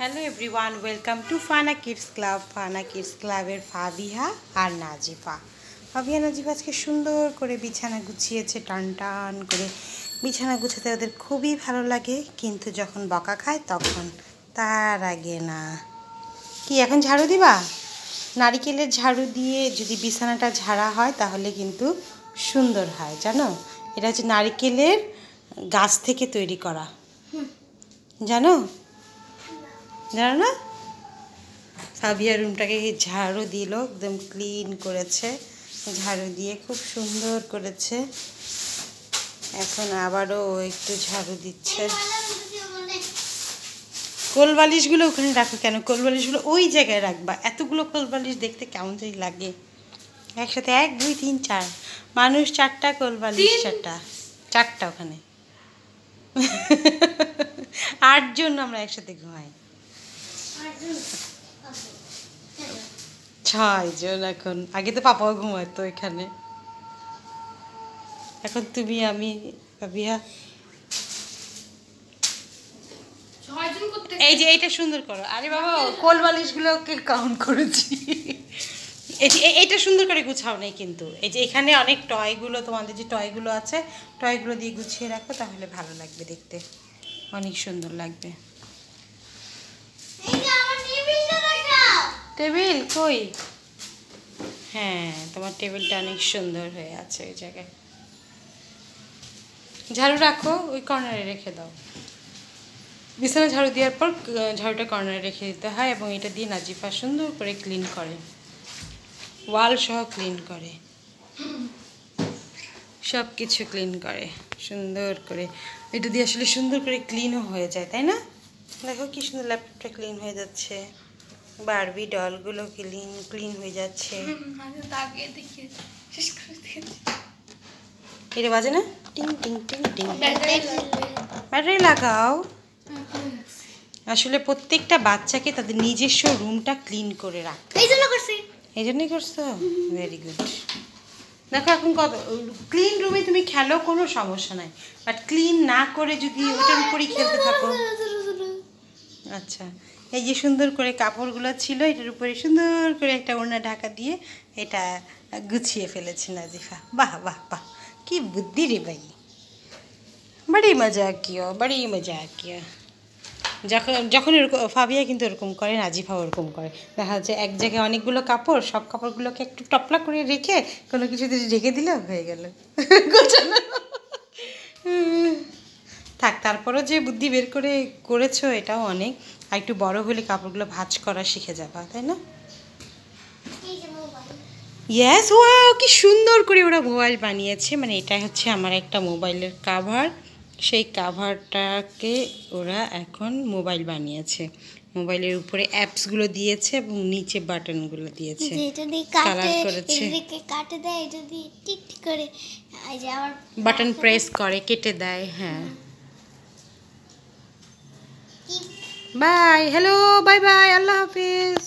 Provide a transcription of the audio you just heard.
Hello everyone, welcome to Fanaa kids club. Fanaa kids ক্লাবের ফাবিহা আর নাজিফা। ফাবিহা নাজিফা আজকে সুন্দর করে বিছানা গুছিয়েছে, টান টান করে। বিছানা গুছাতে ওদের খুবই ভালো লাগে, কিন্তু যখন বকা খায় তখন। তার আগে না। কি এখন ঝাড়ু দিবা? নারিকেলের ঝাড়ু দিয়ে যদি বিছানাটা ঝাড়া হয় তাহলে কিন্তু সুন্দর হয়, জানো? এটা হচ্ছে নারিকেলের গাছ থেকে তৈরি করা, জানো? জানো না? ফাবিয়া রুমটাকে ঝাড়ু দিল, একদম ক্লিন করেছে, ঝাড়ু দিয়ে খুব সুন্দর করেছে। এখন আবারও একটু ঝাড়ু দিচ্ছে। কোলবালিশগুলো ওখানে রাখো কেন? কোলবালিশগুলো ওই জায়গায় রাখবা। এতগুলো কোলবালিশ দেখতে কেমন জানি লাগে একসাথে। 1 2 3 4 মানুষ, 4টা কোলবালিশ, চারটা ওখানে। 8 জন আমরা একসাথে ঘুমাই। 6 জন এখন। আগে তো পাপাও ঘুমাতো এখানে। এখন তুমি, আমি, ফাবিহা। এই যে এইটা সুন্দর করো। আরে বাবা, কোলবালিশগুলোকে কাউন্ট করেছি। এইটা সুন্দর করে গুছাও নেই কিন্তু। এই যে এখানে অনেক টয়গুলো, তোমাদের যে টয়গুলো আছে, টয়গুলো দিয়ে গুছিয়ে রাখো, তাহলে ভালো লাগবে দেখতে, অনেক সুন্দর লাগবে। টেবিল কই? হ্যাঁ, তোমার টেবিলটা অনেক সুন্দর হয়ে আছে ওই জায়গায়। ঝাড়ু রাখো, ওই কর্নারে রেখে দাও। বিছানা ঝাড়ু দেওয়ার পর ঝাড়ুটা কর্নারে রেখে দিতে হয়, এবং এটা দিয়ে নাজিফা সুন্দর করে ক্লিন করে, ওয়াল সহ ক্লিন করে, সব কিছু ক্লিন করে সুন্দর করে। এটা দিয়ে আসলে সুন্দর করে ক্লিনও হয়ে যায়, তাই না? দেখো কি সুন্দর ল্যাপটপটা ক্লিন হয়ে যাচ্ছে, বারবি ডলগুলো ক্লিন হয়ে যাচ্ছে। এটা বাজে না? টিং টিং টিং টিং। ব্যাটারি লাগাও। আসলে প্রত্যেকটা বাচ্চাকে তাদের নিজস্ব রুমটা ক্লিন করে রাখতে, এই জন্যই করছো। Very good. দেখো এখন কত ক্লিন রুমে তুমি খেলো, কোনো সমস্যা নাই, বাট ক্লিন না করে যদি ওটার উপরেই খেলতে থাকো। আচ্ছা, এই যে সুন্দর করে কাপড়গুলো ছিল, এটার উপরে সুন্দর করে একটা ওড়না ঢাকা দিয়ে এটা গুছিয়ে ফেলেছে নাজিফা। বাহ বাহ বাহ, কি বুদ্ধি রে ভাই, বড়ি মজা কিয়া, বড়ি মজা কিয়া। যখন এরকম ফাবিয়া কিন্তু এরকম করে, নাজিফা ওরকম করে। দেখা যাচ্ছে এক জায়গায় অনেকগুলো কাপড়, সব কাপড়গুলোকে একটু টপলা করে রেখে কোনো কিছুতে ঢেকে দিলেও হয়ে গেল। থাক, তারপরও যে বুদ্ধি বের করেছো এটাও অনেক। আর একটু বড় হলে কাপড়গুলো ভাঁজ করা শিখে যাবা, তাই না? ইয়েস, ওয়াও, কি সুন্দর করে ওরা মোবাইল বানিয়েছে। মানে এটা হচ্ছে আমার একটা মোবাইলের কাভার, সেই কাভারটাকে ওরা এখন মোবাইল বানিয়েছে। মোবাইলের উপরে অ্যাপসগুলো দিয়েছে এবং নিচে বাটনগুলো দিয়েছে, কালার করেছে। বাটন প্রেস করে কেটে দেয়। হ্যাঁ, বাই, হ্যালো, বাই বাই, আল্লাহ হাফিজ।